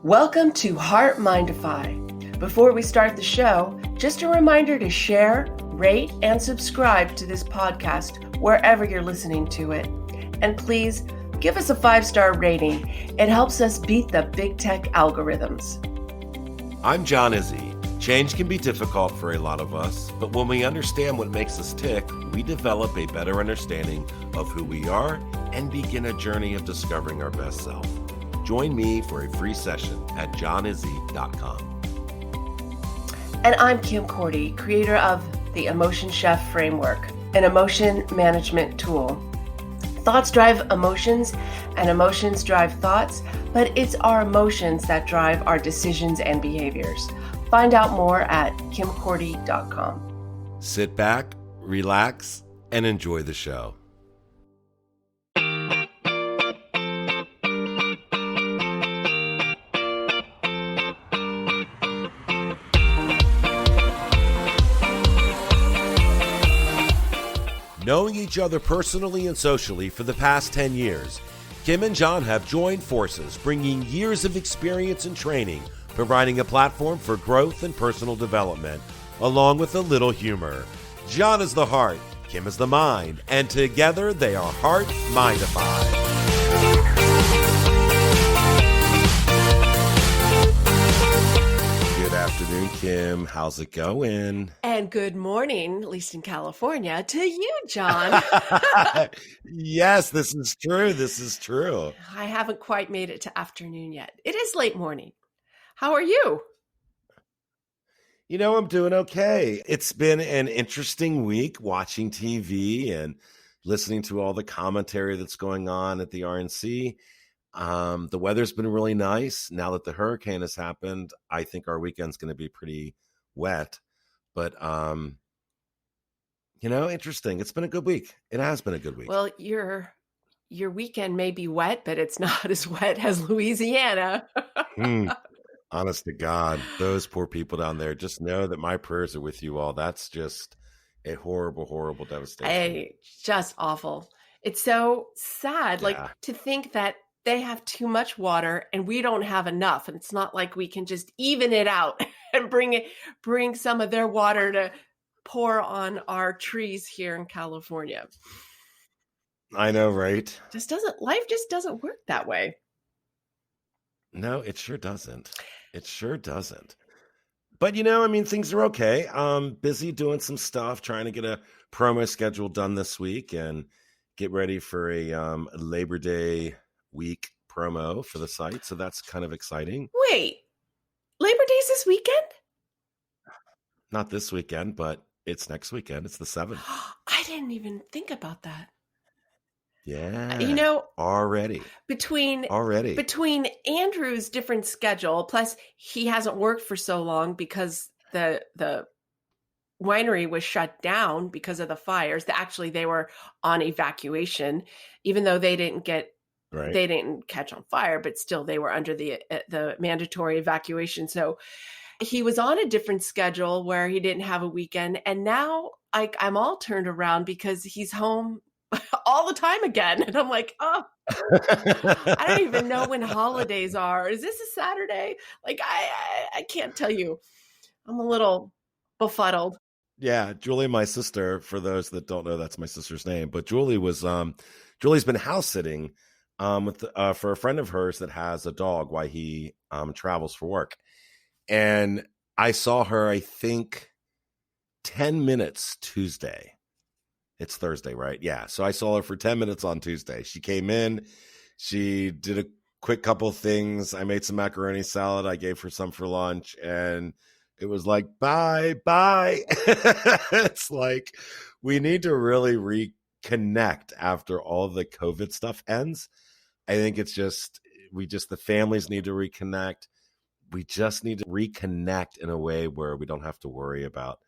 Welcome to HeartMind-ify. Before we start the show, just a reminder to share, rate, and subscribe to this podcast wherever you're listening to it. And please give us a 5-star rating. It helps us beat the big tech algorithms. I'm John Izzy. Change can be difficult for a lot of us, but when we understand what makes us tick, we develop a better understanding of who we are and begin a journey of discovering our best self. Join me for a free session at johnizzy.com. And I'm Kim Cordy, creator of the Emotion Chef Framework, an emotion management tool. Thoughts drive emotions, and emotions drive thoughts, but it's our emotions that drive our decisions and behaviors. Find out more at kimcordy.com. Sit back, relax, and enjoy the show. Knowing each other personally and socially for the past 10 years, Kim and John have joined forces, bringing years of experience and training, providing a platform for growth and personal development, along with a little humor. John is the heart, Kim is the mind, and together they are HeartMind-ify. Good afternoon, Kim. How's it going? And good morning, at least in California, to you, John. Yes, this is true. This is true. I haven't quite made it to afternoon yet. It is late morning. How are you? You know, I'm doing okay. It's been an interesting week watching TV and listening to all the commentary that's going on at the RNC. The weather's been really nice. Now that the hurricane has happened, I think our weekend's going to be pretty wet. But, interesting. It's been a good week. It has been a good week. Well, your weekend may be wet, but it's not as wet as Louisiana. Honest to God, those poor people down there, just know that my prayers are with you all. That's just a horrible, horrible devastation. Just awful. It's so sad, to think that they have too much water and we don't have enough. And it's not like we can just even it out and bring some of their water to pour on our trees here in California. I know, right? Life just doesn't work that way. No, it sure doesn't. It sure doesn't. But, things are okay. Busy doing some stuff, trying to get a promo schedule done this week and get ready for a Labor Day week promo for the site. So that's kind of exciting. Wait, Labor Day's this weekend? Not this weekend, but it's next weekend. It's the 7th. I didn't even think about that. Yeah. Already. Between Andrew's different schedule, plus he hasn't worked for so long because the winery was shut down because of the fires. Actually, they were on evacuation, even though they didn't catch on fire, but still they were under the mandatory evacuation. So he was on a different schedule where he didn't have a weekend. And now I'm all turned around because he's home all the time again. And I'm like, oh, I don't even know when holidays are. Is this a Saturday? I can't tell you. I'm a little befuddled. Yeah. Julie, my sister, for those that don't know, that's my sister's name, but Julie's been house sitting for a friend of hers that has a dog while he travels for work. And I saw her, I think 10 minutes Tuesday. It's Thursday, right? Yeah. So I saw her for 10 minutes on Tuesday. She came in, she did a quick couple of things. I made some macaroni salad. I gave her some for lunch and it was like, bye. It's like, we need to really reconnect after all the COVID stuff ends. I think it's the families need to reconnect. We just need to reconnect in a way where we don't have to worry about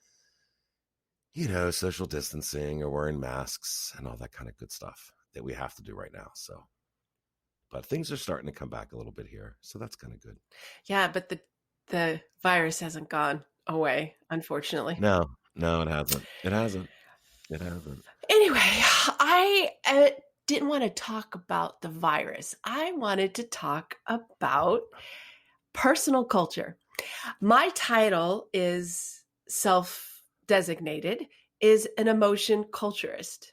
social distancing or wearing masks and all that kind of good stuff that we have to do right now. So, but things are starting to come back a little bit here. So that's kind of good. Yeah. But the virus hasn't gone away, unfortunately. No, it hasn't. Anyway, I didn't want to talk about the virus. I wanted to talk about Personal culture. My title is self-designated, is an emotion culturist.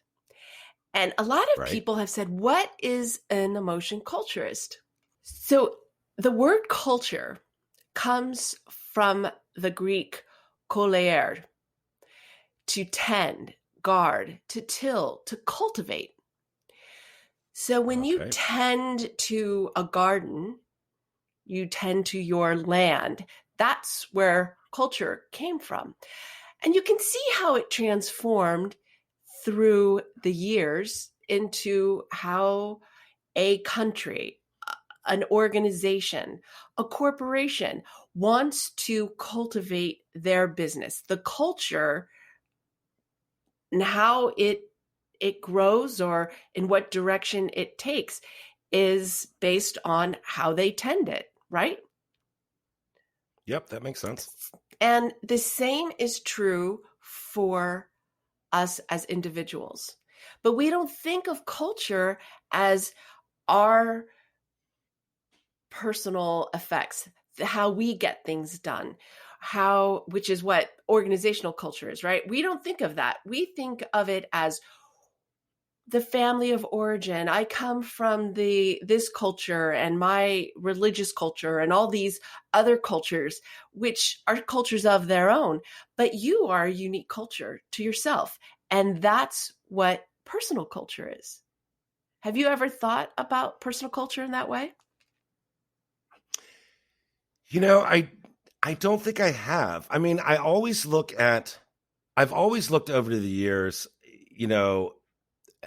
And a lot of Right. people have said, what is an emotion culturist? So the word culture comes from the Greek koleir, to tend, guard, to till, to cultivate. So when you Okay. tend to a garden, you tend to your land. That's where culture came from. And you can see how it transformed through the years into how a country, an organization, a corporation wants to cultivate their business. The culture and how it grows or in what direction it takes is based on how they tend it, right? Yep, that makes sense. And the same is true for us as individuals. But we don't think of culture as our personal effects, how we get things done, which is what organizational culture is, right? We don't think of that. We think of it as the family of origin. I come from this culture and my religious culture and all these other cultures, which are cultures of their own. But you are a unique culture to yourself. And that's what personal culture is. Have you ever thought about personal culture in that way? I don't think I have. I mean, I've always looked over to the years, you know,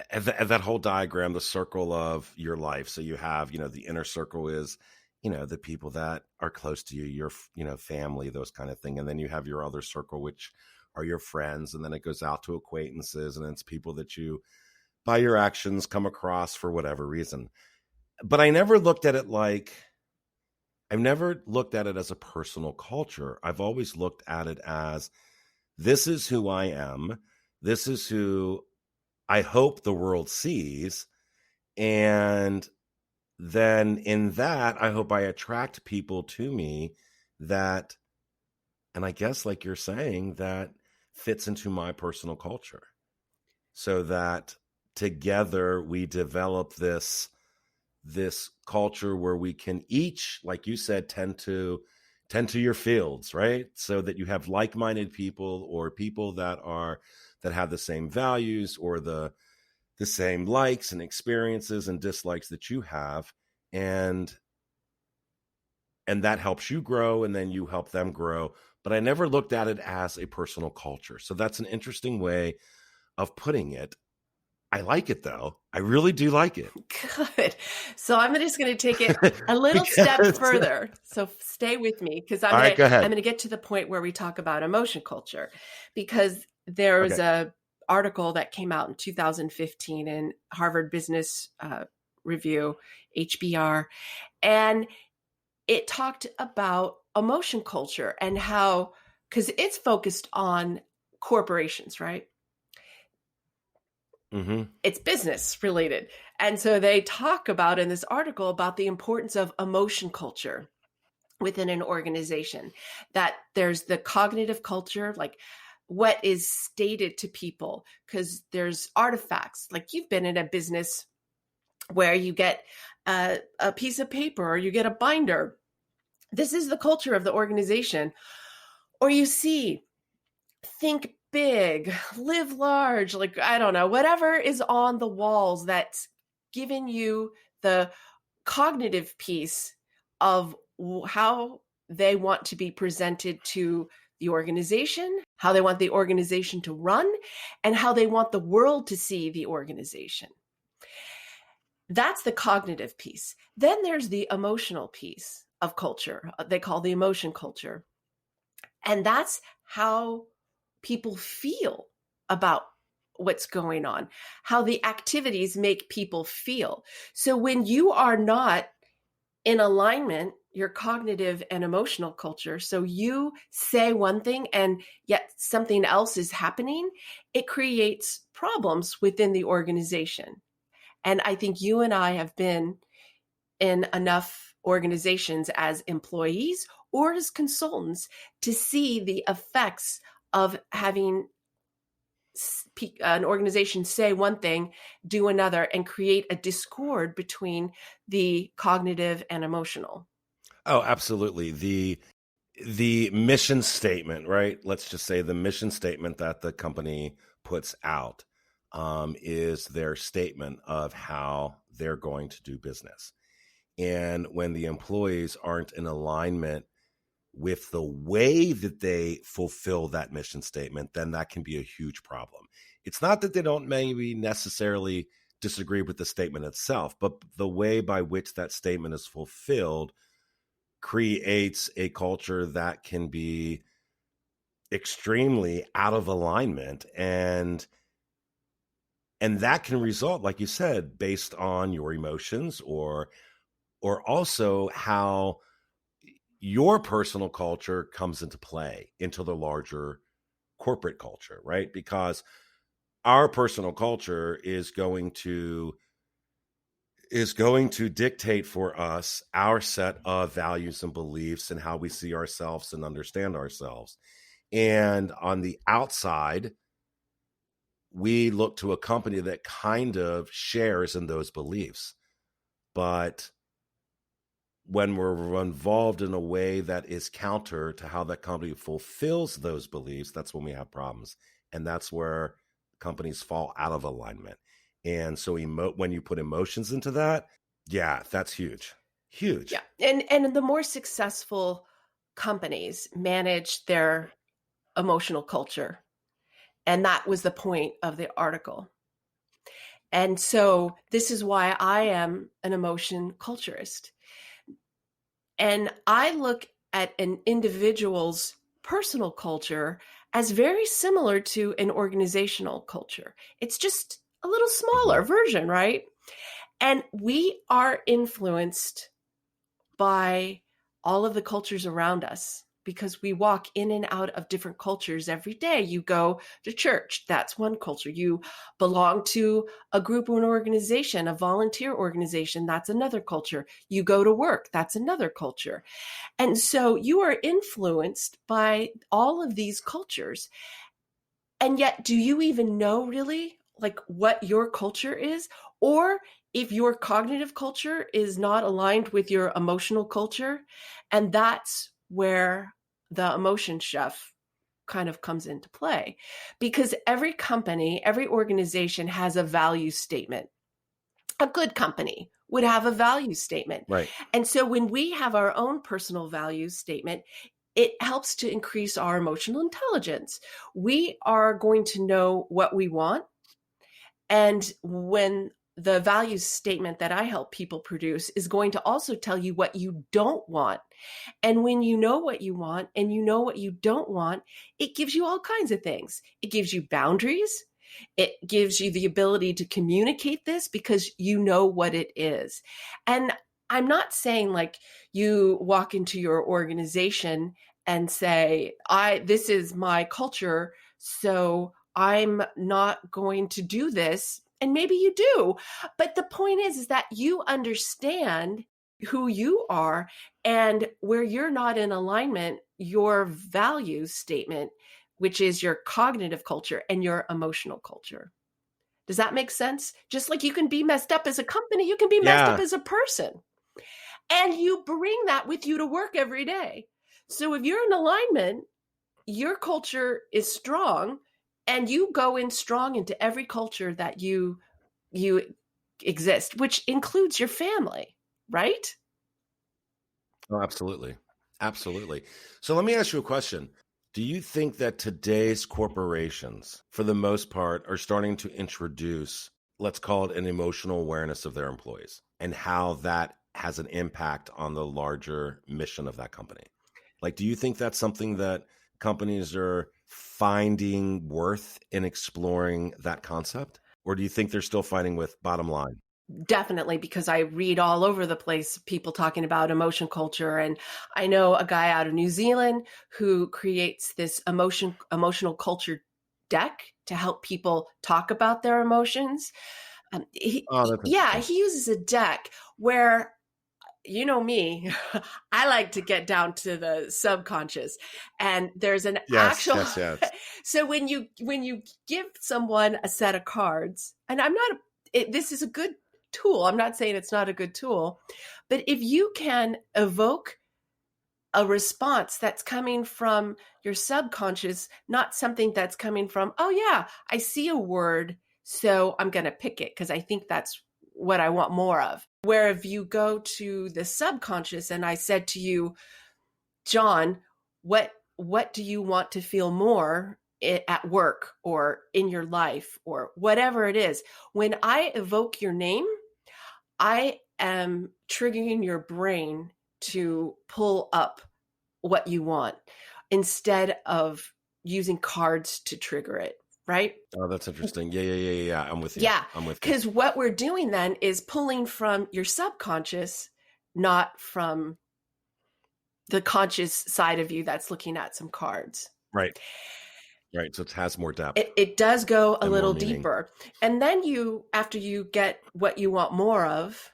at that whole diagram, the circle of your life. So you have, the inner circle is, the people that are close to you, your, family, those kind of thing. And then you have your other circle, which are your friends. And then it goes out to acquaintances, and it's people that you, by your actions, come across for whatever reason. But I've never looked at it as a personal culture. I've always looked at it as, this is who I am. This is who I hope the world sees. And then in that, I hope I attract people to me that, and I guess like you're saying, that fits into my personal culture, so that together we develop this culture where we can each, like you said, tend to your fields, right? So that you have like-minded people, or people that have the same values, or the same likes and experiences and dislikes that you have, and that helps you grow, and then you help them grow. But I never looked at it as a personal culture. So that's an interesting way of putting it. I like it, though. I really do like it. Good. So I'm just going to take it a little step further. So stay with me, because All right, go I'm ahead. going to get to the point where we talk about emotion culture, because there was Okay. a article that came out in 2015 in Harvard Business Review, HBR, and it talked about emotion culture and how, because it's focused on corporations, right? Mm-hmm. It's business related. And so they talk about in this article about the importance of emotion culture within an organization, that there's the cognitive culture, like what is stated to people, because there's artifacts. Like, you've been in a business where you get a piece of paper or you get a binder. This is the culture of the organization. Or you see, think big, live large, like, I don't know, whatever is on the walls that's given you the cognitive piece of how they want to be presented to the organization, how they want the organization to run, and how they want the world to see the organization. That's the cognitive piece. Then there's the emotional piece of culture. They call the emotion culture. And that's how people feel about what's going on, how the activities make people feel. So when you are not in alignment, your cognitive and emotional culture, so you say one thing and yet something else is happening, it creates problems within the organization. And I think you and I have been in enough organizations as employees or as consultants to see the effects of having an organization say one thing, do another, and create a discord between the cognitive and emotional. Oh, absolutely. The mission statement, right? Let's just say the mission statement that the company puts out is their statement of how they're going to do business. And when the employees aren't in alignment with the way that they fulfill that mission statement, then that can be a huge problem. It's not that they don't maybe necessarily disagree with the statement itself, but the way by which that statement is fulfilled creates a culture that can be extremely out of alignment, and that can result, like you said, based on your emotions or also how your personal culture comes into play into the larger corporate culture, right? Because our personal culture is going to dictate for us our set of values and beliefs and how we see ourselves and understand ourselves. And on the outside, we look to a company that kind of shares in those beliefs. But when we're involved in a way that is counter to how that company fulfills those beliefs, that's when we have problems. And that's where companies fall out of alignment. And so when you put emotions into that, yeah, that's huge. Huge. Yeah. And the more successful companies manage their emotional culture. And that was the point of the article. And so this is why I am an emotion culturist. And I look at an individual's personal culture as very similar to an organizational culture. It's just a little smaller version, right? And we are influenced by all of the cultures around us because we walk in and out of different cultures every day. You go to church, that's one culture. You belong to a group or an organization, a volunteer organization, that's another culture. You go to work, that's another culture. And so you are influenced by all of these cultures. And yet, do you even know really like what your culture is? Or if your cognitive culture is not aligned with your emotional culture, and that's where the emotion chef kind of comes into play. Because every company, every organization has a value statement. A good company would have a value statement. Right. And so when we have our own personal value statement, it helps to increase our emotional intelligence. We are going to know what we want. And when the value statement that I help people produce is going to also tell you what you don't want. And when you know what you want and you know what you don't want, it gives you all kinds of things. It gives you boundaries. It gives you the ability to communicate this because you know what it is. And I'm not saying like you walk into your organization and say, this is my culture, so I'm not going to do this. And maybe you do. But the point is that you understand who you are, and where you're not in alignment, your value statement, which is your cognitive culture and your emotional culture. Does that make sense? Just like you can be messed up as a company, you can be messed up Yeah. as a person. And you bring that with you to work every day. So if you're in alignment, your culture is strong, and you go in strong into every culture that you exist, which includes your family, right? Oh, absolutely. Absolutely. So let me ask you a question. Do you think that today's corporations, for the most part, are starting to introduce, let's call it an emotional awareness of their employees and how that has an impact on the larger mission of that company? Like, do you think that's something that companies are finding worth in exploring that concept? Or do you think they're still fighting with bottom line? Definitely, because I read all over the place people talking about emotion culture. And I know a guy out of New Zealand who creates this emotional culture deck to help people talk about their emotions. Oh, that's Yeah, interesting. he uses a deck where you know me, I like to get down to the subconscious, and there's an Yes, actual. yes, yes. So when you give someone a set of cards, and this is a good tool. I'm not saying it's not a good tool, but if you can evoke a response that's coming from your subconscious, not something that's coming from, oh yeah, I see a word, so I'm going to pick it because I think that's what I want more of. Where if you go to the subconscious and I said to you, John, what do you want to feel more at work or in your life or whatever it is? When I evoke your name, I am triggering your brain to pull up what you want instead of using cards to trigger it, right? Oh, that's interesting. Yeah, yeah, yeah, yeah, yeah. I'm with you. Yeah, I'm with you. because what we're doing then is pulling from your subconscious, not from the conscious side of you that's looking at some cards. Right, right. So it has more depth It does go a and more little meaning. deeper. And then after you get what you want more of,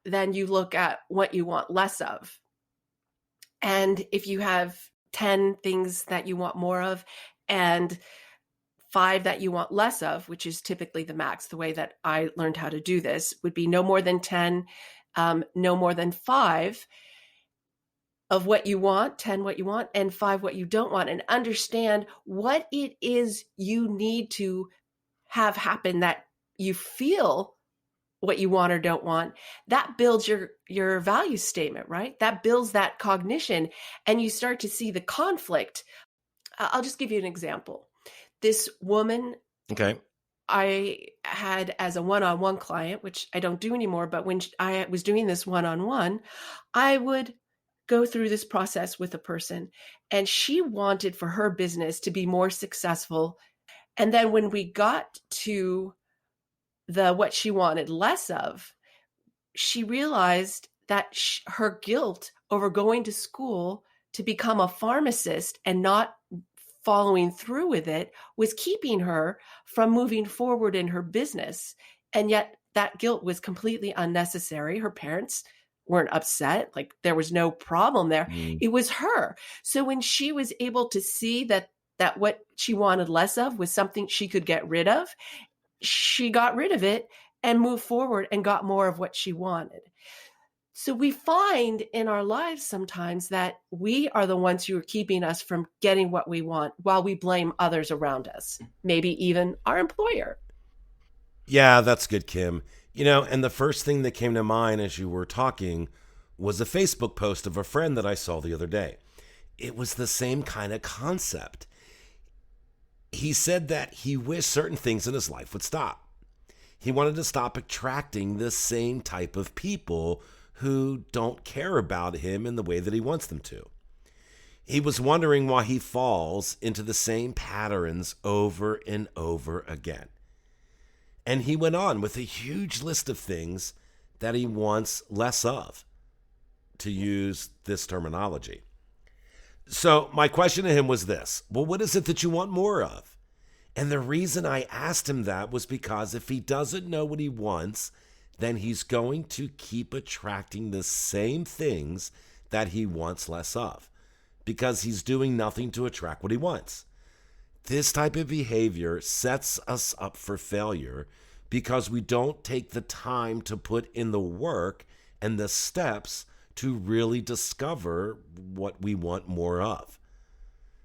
then you look at what you want less of. And if you have 10 things that you want more of and 5 that you want less of, which is typically the max, the way that I learned how to do this would be no more than 10, no more than 5 of what you want, 10 what you want, and 5 what you don't want, and understand what it is you need to have happen that you feel what you want or don't want. That builds your value statement, right? That builds that cognition, and you start to see the conflict. I'll just give you an example. This woman Okay. I had as a one-on-one client, which I don't do anymore, but when I was doing this one-on-one, I would go through this process with a person, and she wanted for her business to be more successful. And then when we got to the what she wanted less of, she realized that her guilt over going to school to become a pharmacist and not following through with it was keeping her from moving forward in her business. And yet that guilt was completely unnecessary. Her parents weren't upset. Like there was no problem there. Mm. It was her. So when she was able to see that what she wanted less of was something she could get rid of, she got rid of it and moved forward and got more of what she wanted. So we find in our lives sometimes that we are the ones who are keeping us from getting what we want while we blame others around us, maybe even our employer. Yeah, that's good, Kim. And the first thing that came to mind as you were talking was a Facebook post of a friend that I saw the other day. It was the same kind of concept. He said that he wished certain things in his life would stop. He wanted to stop attracting the same type of people who don't care about him in the way that he wants them to. He was wondering why he falls into the same patterns over and over again. And he went on with a huge list of things that he wants less of, to use this terminology. So my question to him was this: well, what is it that you want more of? And the reason I asked him that was because if he doesn't know what he wants, then he's going to keep attracting the same things that he wants less of, because he's doing nothing to attract what he wants. This type of behavior sets us up for failure because we don't take the time to put in the work and the steps to really discover what we want more of.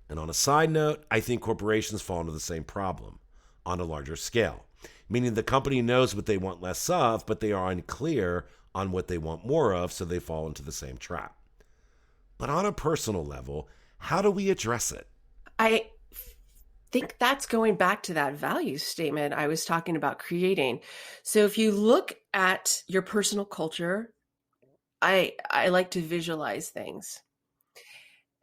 And on a side note, I think corporations fall into the same problem on a larger scale, meaning the company knows what they want less of, but they are unclear on what they want more of, so they fall into the same trap. But on a personal level, how do we address it? I think that's going back to that value statement I was talking about creating. So if you look at your personal culture, I like to visualize things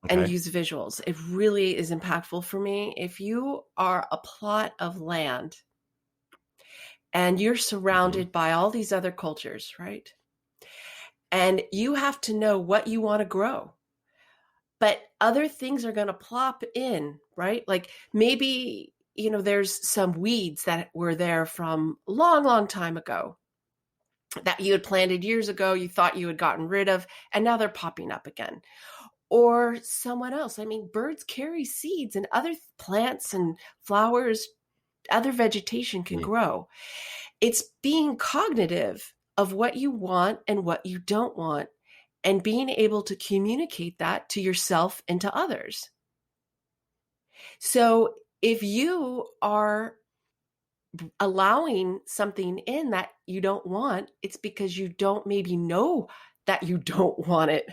and Okay. use visuals. It really is impactful for me. If you are a plot of land and you're Mm-hmm. surrounded by all these other cultures, right? And you have to know what you want to grow. But other things are going to plop in, right? Like maybe, there's some weeds that were there from a long, long time ago. that you had planted years ago, you thought you had gotten rid of, and now they're popping up again. Or someone else. I mean, birds carry seeds, and other plants and flowers, other vegetation can grow. It's being cognitive of what you want and what you don't want, and being able to communicate that to yourself and to others. So if you are allowing something in that you don't want, it's because you don't maybe know that you don't want it.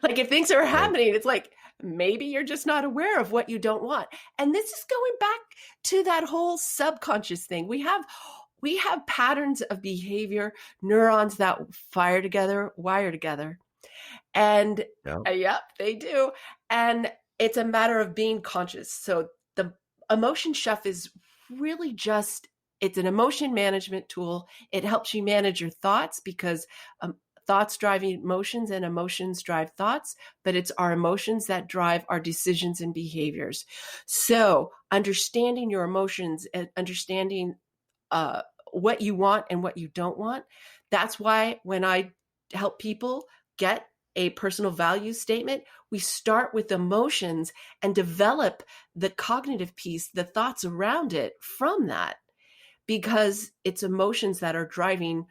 Like if things are Right. happening, it's like maybe you're just not aware of what you don't want. And this is going back to that whole subconscious thing. We have patterns of behavior, neurons that fire together, wire together. And Yeah. yep, they do. And it's a matter of being conscious. So the emotion chef is really just, it's an emotion management tool. It helps you manage your thoughts because thoughts drive emotions and emotions drive thoughts, but it's our emotions that drive our decisions and behaviors. So understanding your emotions and understanding what you want and what you don't want. That's why when I help people get a personal value statement, we start with emotions and develop the cognitive piece, the thoughts around it from that, because it's emotions that are driving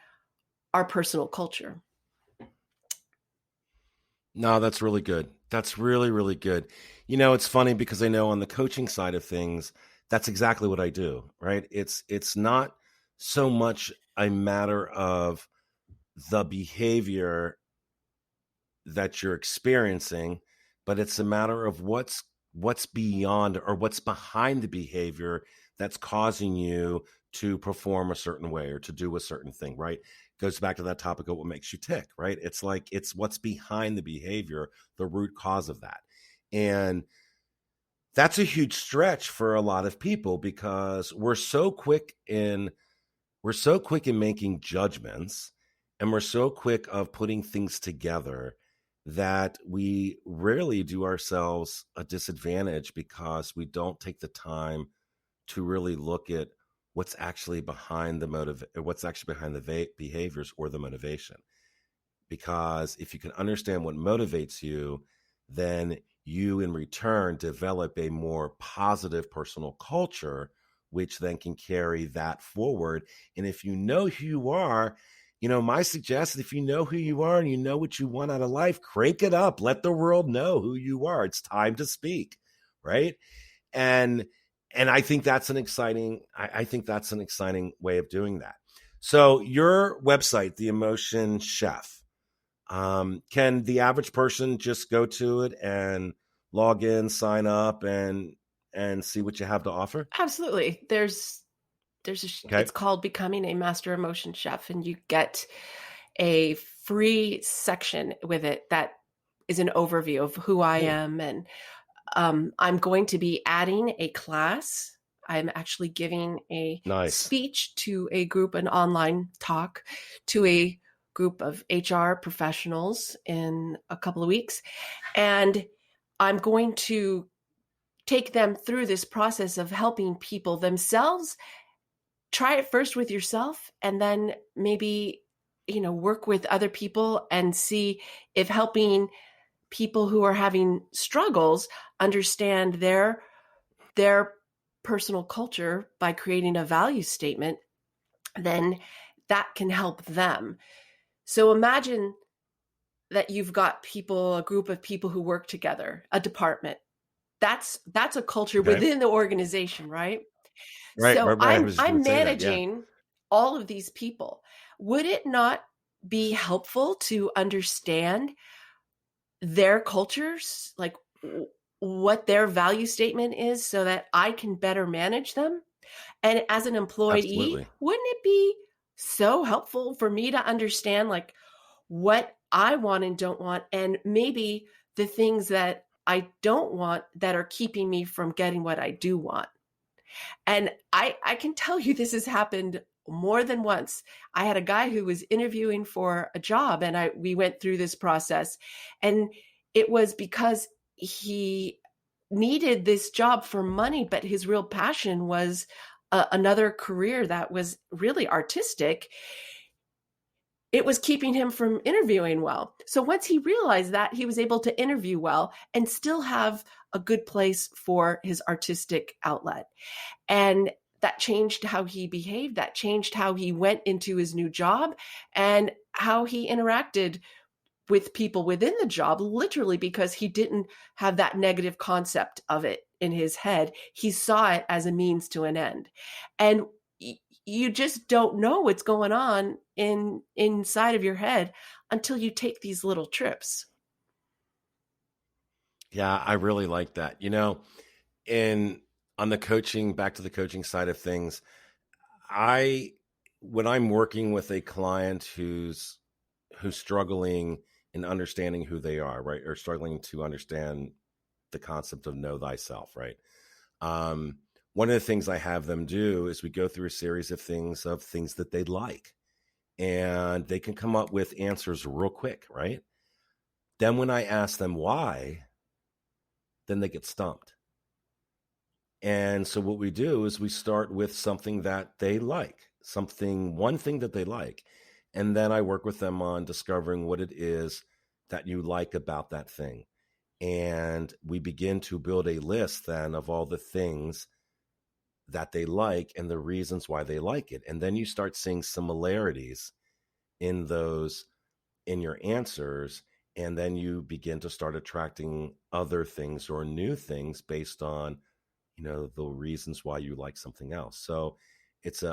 our personal culture. No, that's really good. That's really, really good. It's funny because I know on the coaching side of things, that's exactly what I do, right? It's not so much a matter of the behavior that you're experiencing, but it's a matter of what's beyond or what's behind the behavior that's causing you to perform a certain way or to do a certain thing, right? Goes back to that topic of what makes you tick, right? It's like it's what's behind the behavior, the root cause of that. And that's a huge stretch for a lot of people because we're so quick in making judgments, and we're so quick of putting things together that we rarely do ourselves a disadvantage because we don't take the time to really look at what's actually behind the behaviors or the motivation. Because if you can understand what motivates you, then you in return develop a more positive personal culture, which then can carry that forward. And if you know who you are, my suggestion, if you know who you are and you know what you want out of life, crank it up. Let the world know who you are. It's time to speak, right? And I think that's an exciting way of doing that. So your website, The Emotion Chef, can the average person just go to it and log in, sign up, and see what you have to offer? Absolutely. Okay. It's called Becoming a Master Emotion Chef, and you get a free section with it that is an overview of who I Cool. am. And I'm going to be adding a class. I'm actually giving a Nice. speech to a group, an online talk to a group of HR professionals in a couple of weeks. And I'm going to take them through this process of helping people themselves. Try it first with yourself, and then maybe, work with other people and see if helping people who are having struggles understand their personal culture by creating a value statement, then that can help them. So imagine that you've got a group of people who work together, a department. That's a culture Okay. within the organization, right? Right. So Right. Right. I I'm was just going I'm to say that. Yeah. managing all of these people. Would it not be helpful to understand their cultures, like what their value statement is, so that I can better manage them? And as an employee, Absolutely. wouldn't it be so helpful for me to understand like what I want and don't want, and maybe the things that I don't want that are keeping me from getting what I do want? And I can tell you this has happened more than once. I had a guy who was interviewing for a job, and we went through this process, and it was because he needed this job for money, but his real passion was another career that was really artistic. it was keeping him from interviewing well. So once he realized that, he was able to interview well and still have a good place for his artistic outlet. And that changed how he behaved. That changed how he went into his new job and how he interacted with people within the job, literally because he didn't have that negative concept of it in his head. He saw it as a means to an end. And you just don't know what's going on inside of your head until you take these little trips. Yeah, I really like that. And on the coaching, back to the coaching side of things, I when I'm working with a client who's struggling in understanding who they are, right, or struggling to understand the concept of know thyself, right? Um, One of the things I have them do is we go through a series of things that they like, and they can come up with answers real quick, right? Then when I ask them why, then they get stumped. And so what we do is we start with something that they like, one thing that they like. And then I work with them on discovering what it is that you like about that thing. And we begin to build a list then of all the things that they like and the reasons why they like it. And then you start seeing similarities in your answers. And then you begin to start attracting other things or new things based on the reasons why you like something else. So it's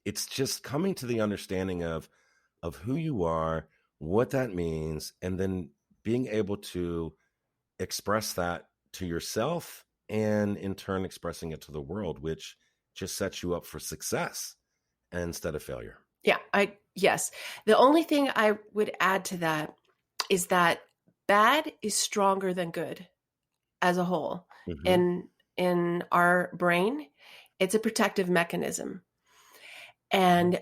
it's just coming to the understanding of who you are, what that means, and then being able to express that to yourself and in turn expressing it to the world, which just sets you up for success instead of failure. Yeah, yes. The only thing I would add to that is that bad is stronger than good as a whole. Mm-hmm. In our brain, it's a protective mechanism. And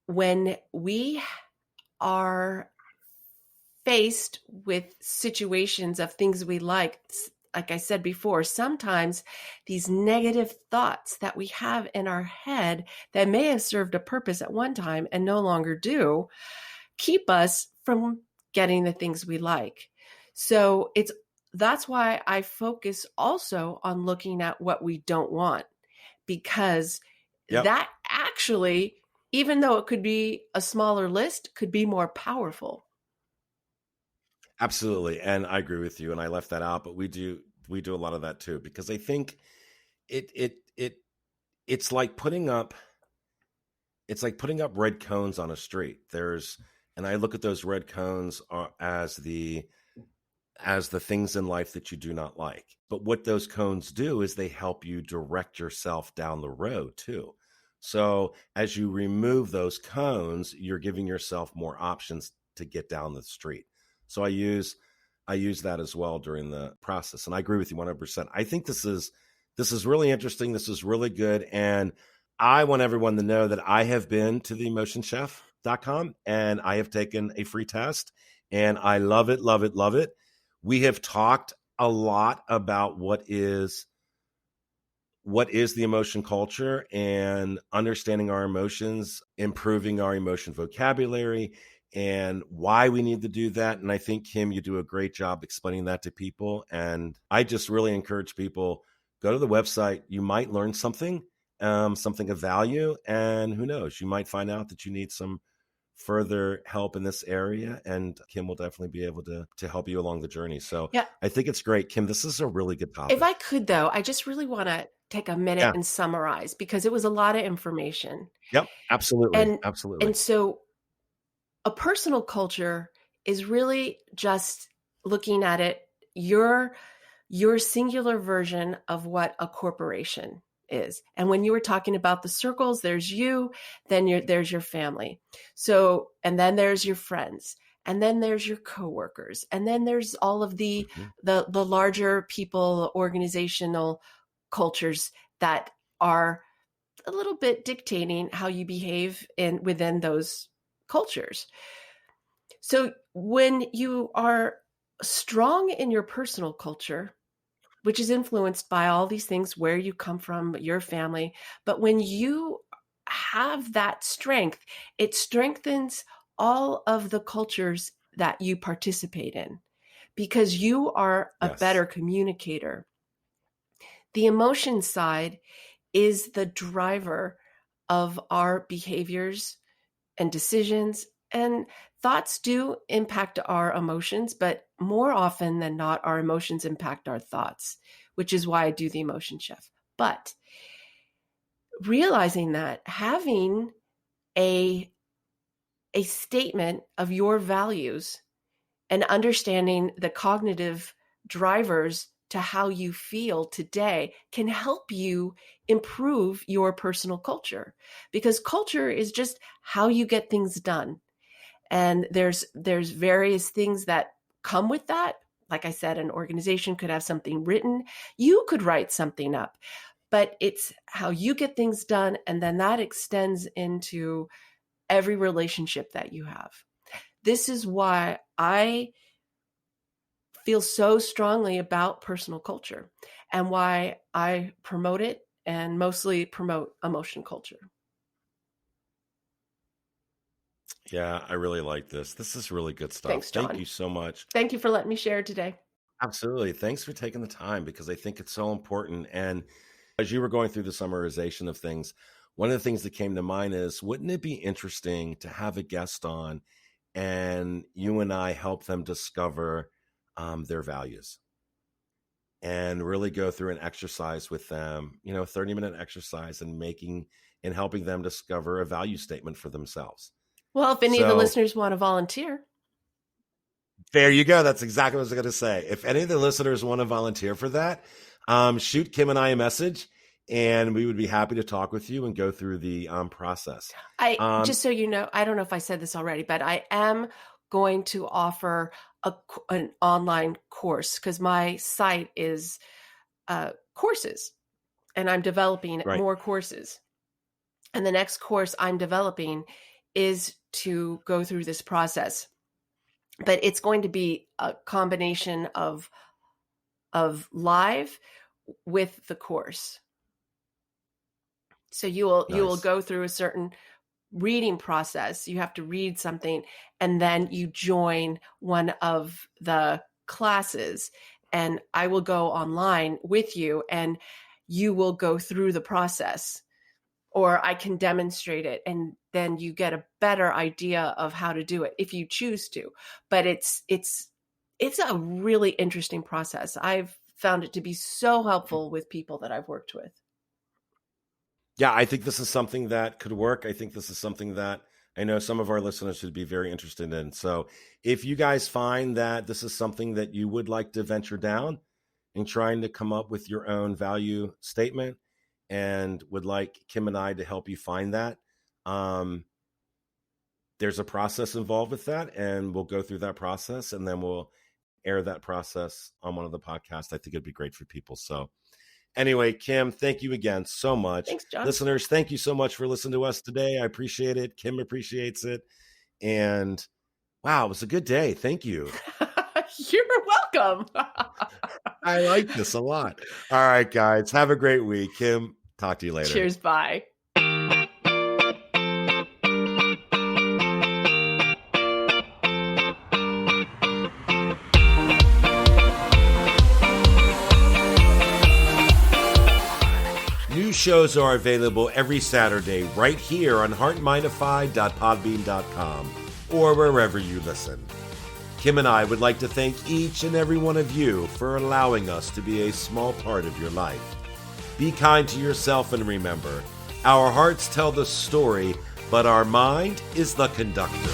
when we are faced with situations of things we like I said before, sometimes these negative thoughts that we have in our head that may have served a purpose at one time and no longer do keep us from getting the things we like. So that's why I focus also on looking at what we don't want, because Yep. that actually, even though it could be a smaller list, could be more powerful. Absolutely. And I agree with you. And I left that out, but we do a lot of that too, because I think it it it it's like putting up red cones on a street. And I look at those red cones as the things in life that you do not like. But what those cones do is they help you direct yourself down the road too. So as you remove those cones, you're giving yourself more options to get down the street. So I use that as well during the process. And I agree with you 100%. I think this is really interesting. This is really good. And I want everyone to know that I have been to theemotionchef.com and I have taken a free test and I love it, love it, love it. We have talked a lot about what is the emotion culture and understanding our emotions, improving our emotion vocabulary, and why we need to do that. And I think, Kim, you do a great job explaining that to people. And I just really encourage people, go to the website. You might learn something, something of value. And who knows, you might find out that you need some further help in this area, and Kim will definitely be able to help you along the journey. So Yeah. I think it's great. Kim, this is a really good If topic. I could, though, I just really want to take a minute Yeah. and summarize, because it was a lot of information. Yep. Absolutely. And Absolutely. and so a personal culture is really just looking at it, your singular version of what a corporation is. And when you were talking about the circles, there's you, then there's your family. So, and then there's your friends, and then there's your coworkers, and then there's all of the Mm-hmm. the larger people, organizational cultures that are a little bit dictating how you behave within those cultures. So when you are strong in your personal culture, which is influenced by all these things, where you come from, your family, but when you have that strength, it strengthens all of the cultures that you participate in because you are a Yes. better communicator. The emotion side is the driver of our behaviors and decisions. And thoughts do impact our emotions, but more often than not, our emotions impact our thoughts, which is why I do the emotion chef. But realizing that having a statement of your values and understanding the cognitive drivers to how you feel today can help you improve your personal culture, because culture is just how you get things done. And there's various things that come with that. Like I said, an organization could have something written. You could write something up, but it's how you get things done. And then that extends into every relationship that you have. This is why I feel so strongly about personal culture and why I promote it and mostly promote emotion culture. Yeah, I really like this. This is really good stuff. Thanks, Thank John. you so much. Thank you for letting me share today. Absolutely. Thanks for taking the time because I think it's so important. And as you were going through the summarization of things, one of the things that came to mind is, wouldn't it be interesting to have a guest on and you and I help them discover their values and really go through an exercise with them, 30-minute exercise and helping them discover a value statement for themselves. Well, if any of the listeners want to volunteer. There you go. That's exactly what I was going to say. If any of the listeners want to volunteer for that, shoot Kim and I a message, and we would be happy to talk with you and go through the process. Just so you know, I don't know if I said this already, but I am going to offer an online course because my site is courses, and I'm developing more courses. And the next course I'm developing is to go through this process. But it's going to be a combination of live with the course. So you will go through a certain reading process. You have to read something, and then you join one of the classes, and I will go online with you, and you will go through the process, or I can demonstrate it, and then you get a better idea of how to do it if you choose to. But it's a really interesting process. I've found it to be so helpful with people that I've worked with. Yeah, I think this is something that could work. I think this is something that I know some of our listeners would be very interested in. So if you guys find that this is something that you would like to venture down in trying to come up with your own value statement and would like Kim and I to help you find that, there's a process involved with that, and we'll go through that process, and then we'll air that process on one of the podcasts. I think it'd be great for people. So anyway, Kim, thank you again so much. Thanks, John. Listeners, thank you so much for listening to us today. I appreciate it. Kim appreciates it. And wow, it was a good day. Thank you. You're welcome. I like this a lot. All right, guys. Have a great week. Kim, talk to you later. Cheers. Bye. New shows are available every Saturday right here on HeartMind-ify.podbean.com or wherever you listen. Kim and I would like to thank each and every one of you for allowing us to be a small part of your life. Be kind to yourself, and remember, our hearts tell the story, but our mind is the conductor.